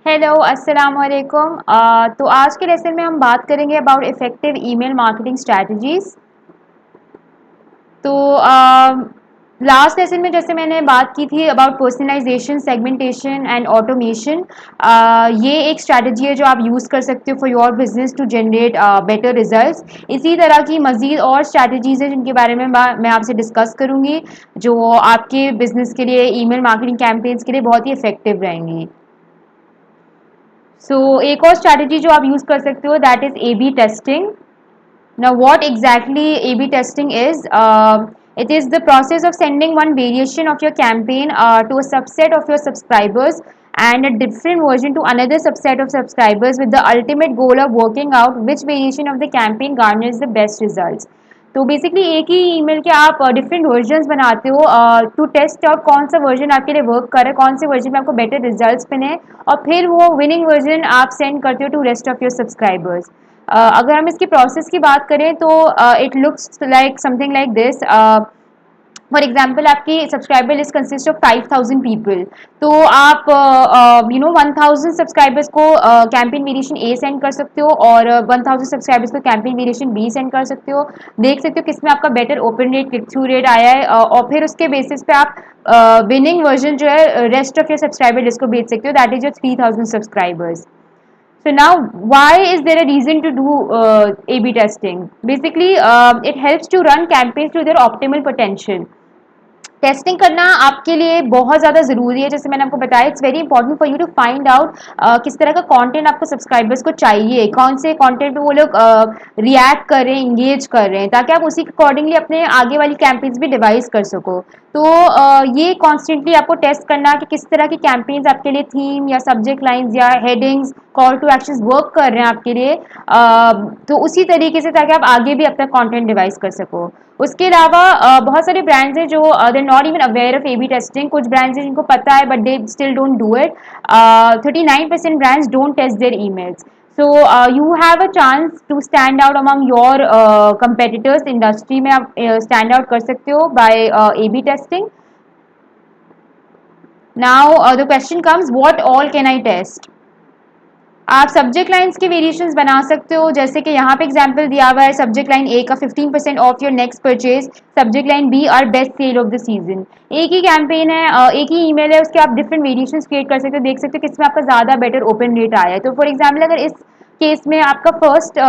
Hello अस्सलाम वालेकुम। तो आज के लेसन में हम बात करेंगे about effective email marketing strategies. तो लास्ट लेसन में जैसे मैंने बात की थी about personalisation, segmentation and automation. ये एक स्ट्रैटेजी है जो आप यूज़ कर सकते हो for your business to generate better results. इसी तरह की मज़ीद और स्ट्रैटेजीज़ हैं जिनके बारे में मैं आपसे डिस्कस करूँगी, जो आपके बिजनेस के लिए ईमेल मार्केटिंग कैंपेन्स के लिए बहुत ही इफ़ेक्टिव रहेंगी। एक और स्ट्रैटेजी जो आप यूज़ कर सकते हो that is A B testing. Now, what exactly A/B testing is? It is the process of sending one variation of your campaign to a subset of your subscribers and a different version to another subset of subscribers with the ultimate goal of working out which variation of the campaign garners the best results. तो basically एक ही email के आप different versions बनाते हो to test out कौन सा version आपके लिए वर्क कर रहा है, कौन से वर्जन में आपको बेटर रिजल्ट्स मिले, और फिर वो विनिंग वर्जन आप सेंड करते हो to rest of your subscribers. अगर हम इसकी प्रोसेस की बात करें तो it looks like something like this. For example आपकी subscriber list consist of 5000 people. तो आप 1000 सब्सक्राइबर्स को कैंपेन वेरिएशन ए सेंड कर सकते हो और 1000 सब्सक्राइबर्स को कैंपेन वेरिएशन बी सेंड कर सकते हो। देख सकते हो किसमें आपका better open rate, click through rate आया है, और फिर उसके बेसिस पे आप विनिंग वर्जन जो है rest of your subscriber list को भेज सकते हो, that is your 3000 subscribers. So now, why is there a reason to do A/B testing? Basically, it helps to run campaigns to their optimal potential. Testing करना आपके लिए बहुत ज़्यादा ज़रूरी है। जैसे मैंने आपको बताया, it's very important for you to find out किस तरह का कंटेंट आपको सब्सक्राइबर्स को चाहिए, कौन से कंटेंट पे वो लोग रिएक्ट कर रहे हैं, इंगेज कर रहे हैं, ताकि आप उसी के अकॉर्डिंगली अपने आगे वाली कैंपेन्स भी डिवाइस कर सको। तो ये कॉन्स्टेंटली आपको टेस्ट करना कि किस तरह की कैंपेन्स आपके लिए थीम या सब्जेक्ट लाइन्स या headings, call to actions work कर रहे हैं आपके लिए, तो उसी तरीके से ताकि आप आगे भी अपना कंटेंट डिवाइस कर सको। उसके अलावा बहुत सारे ब्रांड्स हैं जो they not even aware of A/B testing. कुछ ब्रांड्स हैं जिनको पता है but they still don't do it. 39% brands don't test their emails. So you have a chance to stand out among your competitors. Industry में आप stand out कर सकते हो by A/B testing. Now the question comes, what all can I test? आप subject lines के variations बना सकते हो, जैसे कि यहाँ पे एग्जांपल दिया हुआ है सब्जेक्ट लाइन ए का 15% off your next purchase, subject line B are best sale of the season. एक ही कैंपेन है, एक ही ईमेल है, उसके आप डिफरेंट वेरिएशंस क्रिएट कर सकते हो, देख सकते हो किसमें आपका ज़्यादा बेटर ओपन रेट आया है। तो फॉर एग्जाम्पल अगर इस केस में आपका फर्स्ट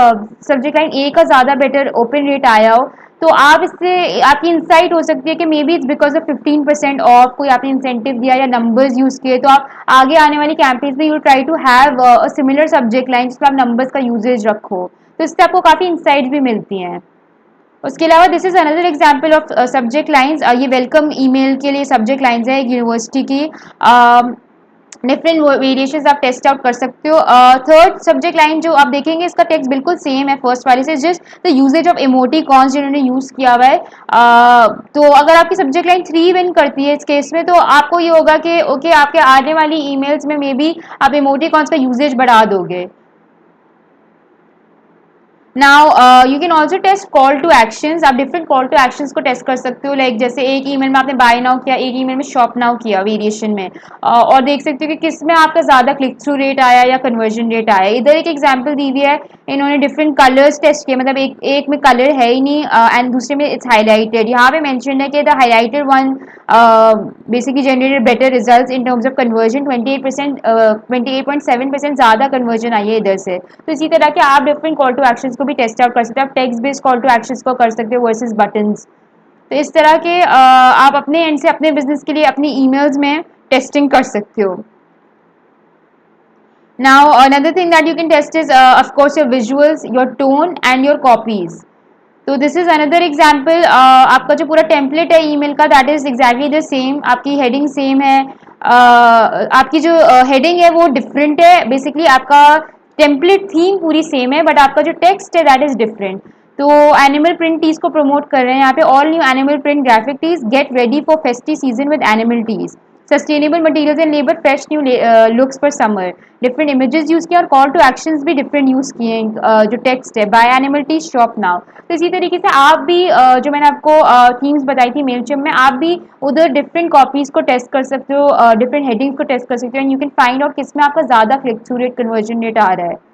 सब्जेक्ट लाइन ए का ज़्यादा बेटर ओपन रेट आया हो, तो आप इससे आपकी इंसाइट हो सकती है कि may be it's because of 15% of, कोई आपने इंसेंटिव दिया या नंबर्स यूज़ किए। तो आप आगे आने वाली कैंपेन्स में you try to have a similar subject line जिसमें आप नंबर्स का यूजेज रखो, तो इससे आपको काफ़ी इंसाइट भी मिलती हैं। उसके अलावा this is another example of subject lines. ये वेलकम ईमेल के लिए सब्जेक्ट लाइंस है एक यूनिवर्सिटी की। डिफरेंट वेरिएशंस आप टेस्ट आउट कर सकते हो। थर्ड सब्जेक्ट लाइन जो आप देखेंगे इसका टेक्स्ट बिल्कुल सेम है फर्स्ट वाले से, just the usages of emoticons जिन्होंने यूज़ किया हुआ है। तो अगर आपकी सब्जेक्ट लाइन 3 विन करती है इस केस में, तो आपको ये होगा कि ओके आपके आने वाली ईमेल्स में मे बी आप इमोटिकॉन्स का यूजेज बढ़ा दोगे। Now you can also test call to actions. आप डिफरेंट कॉल टू एक्शंस को टेस्ट कर सकते हो, लाइक जैसे एक ईमेल में आपने बाय नाउ किया, एक ईमेल में शॉप नाउ किया वेरिएशन में, और देख सकते हो कि किस में आपका ज़्यादा क्लिक थ्रू रेट आया या कन्वर्जन रेट आया। इधर एक एग्जांपल दी हुई है, इन्होंने डिफरेंट कलर्स टेस्ट किए, मतलब एक में कलर है ही नहीं एंड दूसरे में इट्स हाईलाइटेड। यहाँ पे मेंशन है कि the highlighted one basically generated better results in terms of conversion. 28.7% ज़्यादा कन्वर्जन आई है इधर से। तो इसी तरह के आप डिफरेंट कॉल टू एक्शंस को भी टेस्ट आउट कर सकते हो। आप text based call to actions को कर सकते हो वर्सेस बटन्स। तो इस तरह के आप अपने एंड से अपने बिजनेस के लिए अपनी ईमेल्स में टेस्टिंग कर सकते हो। Now another thing that you can test is of course your visuals, your tone and your copies. तो दिस इज अनदर एग्जाम्पल। आपका जो पूरा टेम्पलेट है ईमेल का that is exactly the same. आपकी हेडिंग सेम है, आपकी जो हेडिंग है वो डिफरेंट है। बेसिकली आपका टेम्पलेट थीम पूरी सेम है बट आपका जो टेक्स्ट है दैट इज डिफरेंट। तो एनिमल प्रिंट टीज को प्रमोट कर रहे हैं यहाँ पे। All new animal print graphic tees get ready for festive season with animal tees. Sustainable materials and labour fresh new looks for summer, different images use किए और call to actions भी different use किए हैं। जो text है, by animal tea shop now, तो इसी तरीके से आप भी जो मैंने आपको थीम्स बताई थी मेलचिम में, आप भी उधर डिफरेंट कॉपीज को टेस्ट कर सकते हो, डिफरेंट हेडिंग्स को टेस्ट कर सकते हो, and you can find out किसमें आपका ज़्यादा click through rate, conversion rate आ रहा है।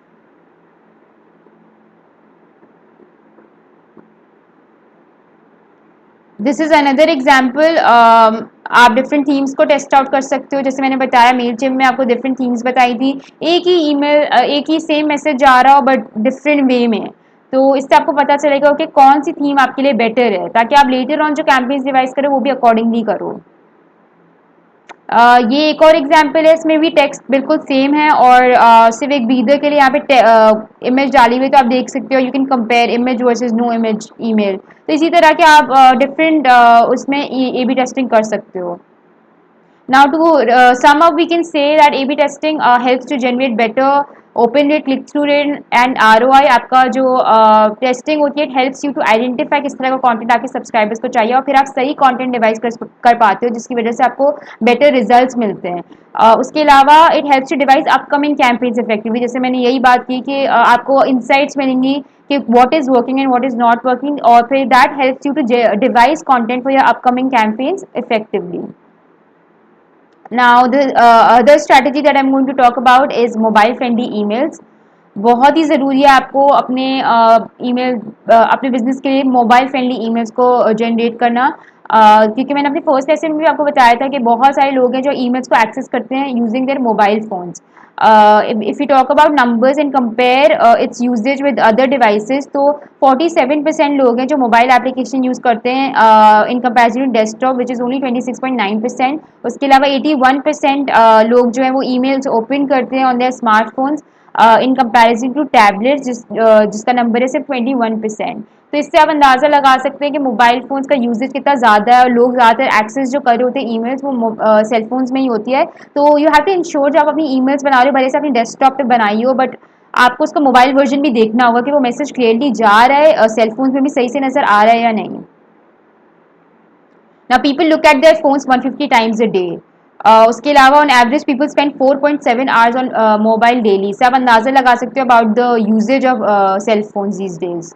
This is another example. आप डिफरेंट थीम्स को टेस्ट आउट कर सकते हो, जैसे मैंने बताया मेल चिम में आपको डिफरेंट थीम्स बताई थी, एक ही ईमेल एक ही सेम मैसेज जा रहा हो बट डिफरेंट वे में, तो इससे आपको पता चलेगा कि कौन सी थीम आपके लिए बेटर है, ताकि आप लेटर ऑन जो कैंपेन्स डिवाइस करो वो भी अकॉर्डिंगली करो। ये एक और एग्जांपल है, इसमें भी टेक्स्ट बिल्कुल सेम है और सिर्फ एक ब्रीदर के लिए यहाँ पे इमेज डाली हुई है, तो आप देख सकते हो, you can compare image versus no image email. तो इसी तरह के आप डिफरेंट उसमें ए बी टेस्टिंग कर सकते हो। Now to sum up, we can say that A/B testing helps to generate better open rate, click through rate and ROI। आपका जो टेस्टिंग होती है, it helps you to identify किस तरह का कंटेंट आपके सब्सक्राइबर्स को चाहिए और फिर आप सही कंटेंट डिवाइस कर पाते हो, जिसकी वजह से आपको बेटर रिजल्ट्स मिलते हैं। उसके अलावा it helps to devise upcoming campaigns effectively, जैसे मैंने यही बात की कि आपको इंसाइट्स मिलेंगी कि what is working and what is not working, और फिर that helps you to devise content for your upcoming campaigns effectively. Now the other strategy that I'm going to talk about is mobile friendly emails। बहुत ही ज़रूरी है आपको अपने email अपने business के लिए मोबाइल फ्रेंडली ईमेल्स को जनरेट करना, क्योंकि मैंने अपने फर्स्ट लेसन में भी आपको बताया था कि बहुत सारे लोग हैं जो ईमेल्स को एक्सेस करते हैं using their mobile phones. If you talk about numbers and compare its usages with other devices, तो 47% लोग हैं जो मोबाइल एप्लीकेशन यूज़ करते हैं in comparison to desktop which is only 26.9%। उसके अलावा 81% लोग जो है वो ईमेल्स ओपन करते हैं on their smartphones in comparison to tablets, जिसका नंबर है सिर्फ 21%। तो इससे आप अंदाज़ा लगा सकते हैं कि मोबाइल फ़ोन्स का यूजेज कितना ज़्यादा है और लोग ज़्यादातर एक्सेस जो कर रहे होते हैं ईमेल्स वो सेल फोन्स में ही होती है। तो यू हैव टू इंश्योर जब आप अपनी ईमेल्स बना रहे हो, भले से अपनी डेस्कटॉप पे बनाई हो, बट आपको उसका मोबाइल वर्जन भी देखना होगा कि वो मैसेज क्लियरली जा रहा है, सेल फोन्स में भी सही से नज़र आ रहा है या नहीं। Now people look at their phones 150 times a day। उसके अलावा on average people spend 4.7 hours on mobile daily, से आप अंदाज़ा लगा सकते हो about the usages of cell phones these days.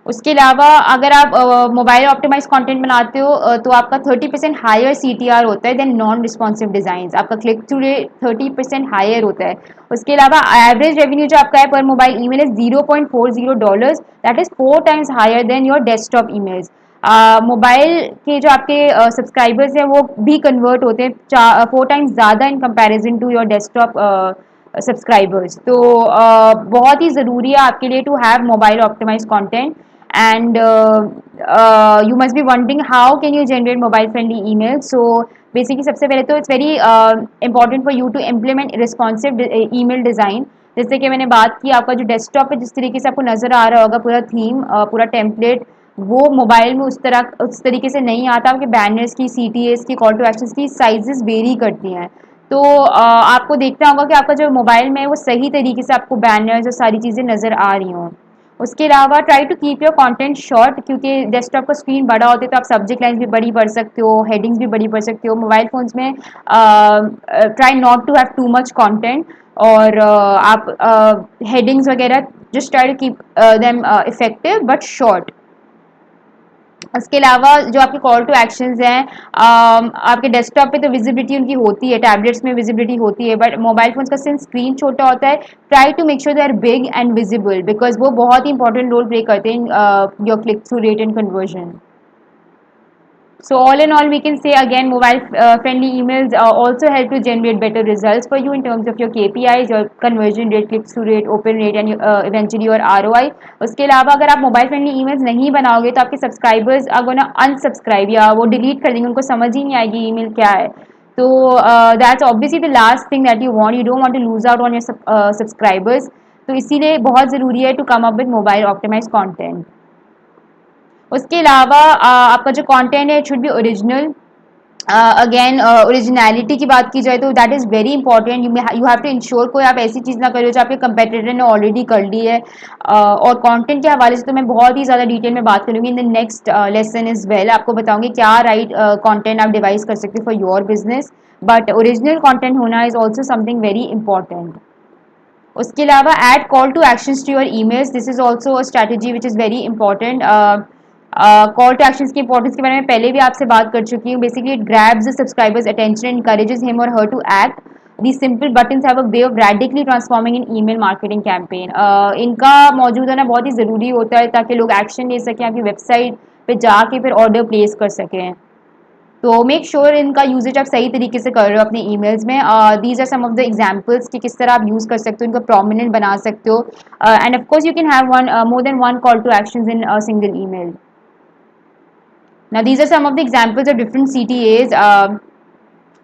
उसके अलावा अगर आप मोबाइल ऑप्टिमाइज कंटेंट बनाते हो तो आपका 30% हायर CTR होता है देन नॉन रिस्पॉन्सिव डिज़ाइन, आपका क्लिक थ्रू रेट 30% हायर होता है। उसके अलावा एवरेज रेवेन्यू जो आपका है पर mobile email is $0.40, that is 4 times higher than your desktop emails. Mobile के जो आपके सब्सक्राइबर्स हैं वो भी कन्वर्ट होते हैं 4 टाइम्स ज़्यादा in comparison to your desktop subscribers. तो बहुत ही ज़रूरी है आपके लिए to have mobile optimise content, and you must be wondering how can you generate mobile friendly emails। so basically सबसे पहले तो it's very important for you to implement responsive email design। जैसे कि मैंने बात की, आपका जो डेस्कटॉप पे जिस तरीके से आपको नज़र आ रहा होगा पूरा थीम पूरा टेम्पलेट, वो मोबाइल में उस तरीके से नहीं आता, आपके बैनर्स की, CTAs की, कॉल टू एक्शंस की साइजेस वेरी करती हैं। तो आपको देखना होगा कि आपका जो मोबाइल में है वो सही तरीके से आपको बैनर्स और सारी चीज़ें नज़र आ रही हों। उसके अलावा try to keep your content short, क्योंकि डेस्कटॉप का स्क्रीन बड़ा होता है तो आप सब्जेक्ट लाइन्स भी बड़ी पढ़ सकते हो, हेडिंग्स भी बड़ी पढ़ सकते हो। मोबाइल फोन्स में try not to have too much content, और आप हेडिंग्स वगैरह just try to keep them effective but short. उसके अलावा जो आपके कॉल टू एक्शंस हैं आपके डेस्कटॉप पे तो विजिबिलिटी उनकी होती है, टैबलेट्स में विजिबिलिटी होती है, बट मोबाइल फोन्स का सिंस स्क्रीन छोटा होता है, try to make sure they are big and visible, because वो बहुत ही इंपॉर्टेंट रोल प्ले करते हैं your click through rate and conversion. So all in all, we can say again, mobile friendly emails also help to generate better results for you in terms of your KPIs, your conversion rate, click through rate, open rate, and eventually your ROI। उसके अलावा अगर आप mobile friendly emails नहीं बनाओगे तो आपके subscribers अगर unsubscribe या वो डिलीट कर देंगे, उनको समझ ही नहीं आएगी ईमेल क्या है। तो that's obviously the last thing that you want, you don't want to lose out on your subscribers. तो इसीलिए बहुत ज़रूरी है to come up with mobile optimise content. उसके अलावा आपका जो कंटेंट है it should be original, again originality की बात की जाए तो that is very important. You have to ensure कोई आप ऐसी चीज़ ना करो जो आपके कंपेटिटर ने ऑलरेडी कर ली है। और कंटेंट के हवाले से तो मैं बहुत ही ज़्यादा डिटेल में बात करूँगी in the next lesson is well. आपको बताऊँगी क्या राइट कंटेंट आप डिवाइस कर सकते हो for your business, but original content होना is also something very important. उसके अलावा add call to actions to your emails, this is also a strategy which is very important. Call to actions की importance के बारे में पहले भी आपसे बात कर चुकी हूँ। Basically it grabs the subscribers attention and encourages him or her to act. These simple buttons have a way of radically transforming an email marketing campaign. इनका मौजूद होना बहुत ही ज़रूरी होता है ताकि लोग एक्शन ले सकें, आपकी वेबसाइट पे जाके फिर ऑर्डर प्लेस कर सकें। तो मेक श्योर इनका यूजेज आप सही तरीके से कर रहे हो अपने ईमेल्स में। These are some of the examples कि किस तरह आप यूज़ कर सकते हो, इनको प्रोमिनेंट बना सकते हो। And of course you can have one more than one call to actions in a single email. Now these are some of the examples of different CTAs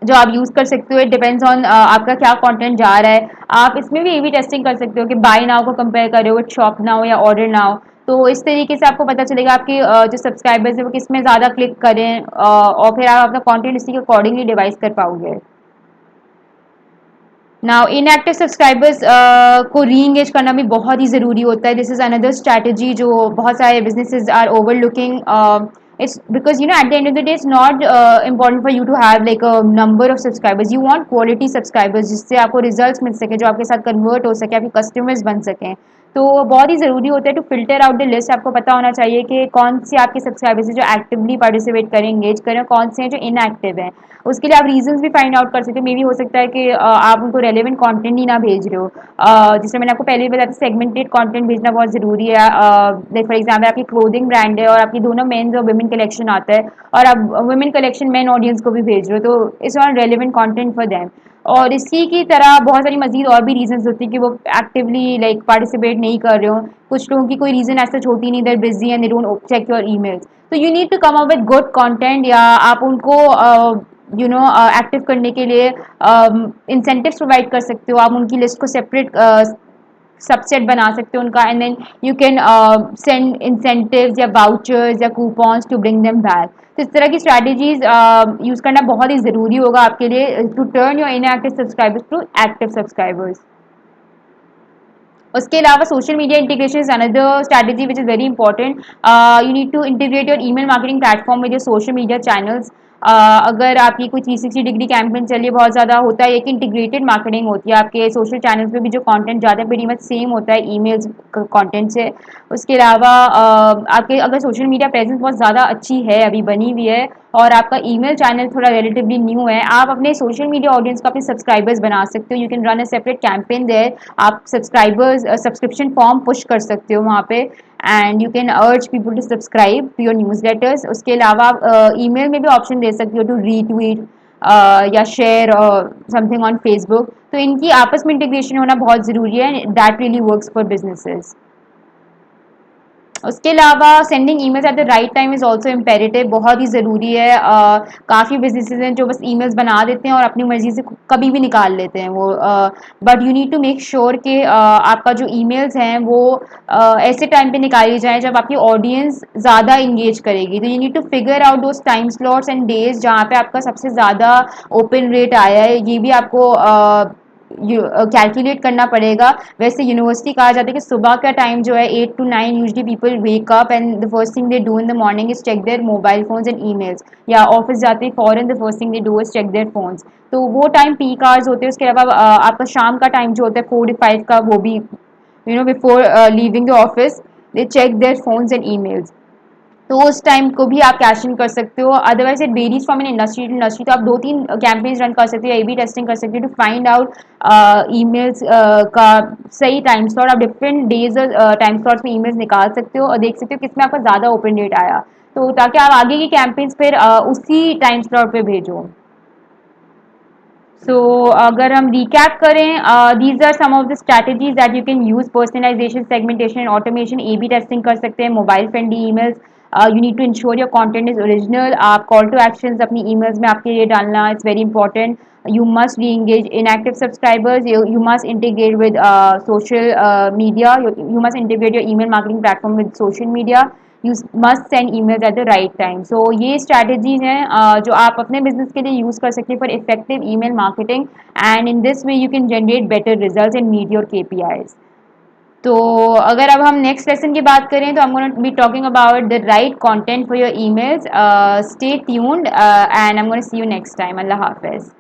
जो आप यूज़ कर सकते हो। इट डिपेंड्स ऑन आपका क्या content जा रहा है। आप इसमें भी ए टेस्टिंग कर सकते हो कि बाय नाउ को कंपेयर कर रहे हो विद शॉप नाउ या ऑर्डर नाउ। तो इस तरीके से आपको पता चलेगा आपके जो सब्सक्राइबर्स हैं वो किस में ज़्यादा क्लिक करें, और फिर आप अपना कंटेंट इसी के अकॉर्डिंगली डिवाइस कर पाओगे। नाउ इनएक्टिव सब्सक्राइबर्स को री इंगेज करना भी बहुत ही ज़रूरी होता है। दिस इज़ अनदर स्ट्रैटेजी जो बहुत सारे businesses are overlooking. It's because you know at the end of the day it's not important for you to have like a number of subscribers, you want quality subscribers जिससे आपको results मिल सके, जो आपके साथ convert हो सके, आपके customers बन सकें। तो बहुत ही ज़रूरी होता है to filter out the list. आपको पता होना चाहिए कि कौन से आपके सब्सक्राइबर्स हैं जो एक्टिवली पार्टिसिपेट करें, एंगेज करें, कौन से हैं जो इनएक्टिव हैं। उसके लिए आप रीजंस भी फाइंड आउट कर सकते हो। मे बी हो सकता है कि आप उनको रेलेवेंट कंटेंट ही ना भेज रहे हो। जिसमें मैंने आपको पहले भी बताया था सेगमेंटेड कंटेंट भेजना बहुत ज़रूरी है। लाइक फॉर एग्जाम्पल आपकी क्लोथिंग ब्रांड है और आपकी दोनों मेन्स और वुमेन कलेक्शन आता है, और आप वुमेन कलेक्शन मेन ऑडियंस को भी भेज रहे हो, तो it's not relevant content for them. और इसी की तरह बहुत सारी मजीद और भी रीजंस होती है कि वो एक्टिवली लाइक पार्टिसिपेट नहीं कर रहे हो। कुछ लोगों की कोई रीज़न ऐसा होती नहीं, they're busy and they don't check your emails. तो you need to come up with good content, या आप उनको एक्टिव करने के लिए इंसेंटिव्स प्रोवाइड कर सकते हो। आप उनकी लिस्ट को सेपरेट सबसेट बना सकते हो उनका, and then you can send incentives या वाउचर्स या coupons to bring them back. तो इस तरह की स्ट्रैटेजीज यूज़ करना बहुत ही ज़रूरी होगा आपके लिए to turn your inactive subscribers to active subscribers. उसके अलावा social media integration is another strategy which is very important. You need to integrate your email marketing platform with your social media channels. अगर आपकी कोई 360 degree campaign चलिए, बहुत ज़्यादा होता है एक इंटीग्रेटेड मार्केटिंग होती है, आपके सोशल चैनल्स पे भी जो कंटेंट जाता है वेरी मच सेम होता है ईमेल्स कंटेंट से। उसके अलावा आपके अगर सोशल मीडिया प्रेजेंस बहुत ज़्यादा अच्छी है, अभी बनी हुई है, और आपका ईमेल चैनल थोड़ा रिलेटिवली न्यू है, आप अपने सोशल मीडिया ऑडियंस को अपने सब्सक्राइबर्स बना सकते हो। You can run a separate campaign there. आप सब्सक्राइबर्स सब्सक्रिप्शन फॉर्म पुश कर सकते हो वहाँ पे, and you can urge people to subscribe to your newsletters. उसके अलावा आप ईमेल में भी ऑप्शन दे सकते हो टू रीट्वीट या शेयर समथिंग ऑन फेसबुक। तो इनकी आपस में इंटीग्रेशन होना बहुत ज़रूरी है, that really works for businesses. उसके अलावा sending emails at the right time is also imperative, बहुत ही ज़रूरी है। काफ़ी बिजनेसेस हैं जो बस ईमेल्स बना देते हैं और अपनी मर्ज़ी से कभी भी निकाल लेते हैं वो, but you need to make sure कि आपका जो ईमेल्स हैं वो ऐसे टाइम पे निकाली जाएँ जब आपकी ऑडियंस ज़्यादा इंगेज करेगी। तो you need to figure out those time slots and days जहाँ पे आपका सबसे ज़्यादा ओपन रेट आया है, ये भी आपको कैलकुलेट करना पड़ेगा। वैसे यूनिवर्सिटी कहा जाता है कि सुबह का टाइम जो है 8 to 9 usually people wake up and the first thing they do in the morning is check their mobile phones and emails, या ऑफिस जाते ही फॉरन the first thing they do is check their phones. तो वो time peak hours होते हैं। उसके अलावा आपका शाम का टाइम जो होता है 4 to 5 का, वो भी before leaving the office they check their phones and emails. तो उस टाइम को भी आप कैश इन कर सकते हो। Otherwise it varies from an industry to industry. तो आप 2-3 कैंपेन्स रन कर सकते हो, ए बी टेस्टिंग कर सकते हो टू फाइंड आउट ईमेल्स का सही टाइम स्लॉट। आप डिफरेंट डेज टाइम स्लॉट्स में ईमेल्स निकाल सकते हो और देख सकते हो किसमें आपका ज़्यादा ओपन डेट आया, तो ताकि आप आगे की कैंपेन्स फिर उसी टाइम स्लॉट पे भेजो। सो अगर हम रिकैप करें, these are some of the strategies that you can use. Personalization, segmentation and automation, A B testing कर सकते हैं, mobile friendly emails, you need to ensure your content is original. आप call to actions अपनी emails में आपके लिए डालना, it's very important. You must re-engage inactive subscribers. You must integrate with social media. You must integrate your email marketing platform with social media. You must send emails at the right time. So ये strategies हैं जो आप अपने business के लिए use कर सकते हैं for effective email marketing, and in this way you can generate better results and meet your KPIs. तो अगर अब हम नेक्स्ट लेसन की बात करें तो I am gonna be talking about the right content for your emails. Stay tuned and I am gonna see you next time. अल्लाह हाफिज़.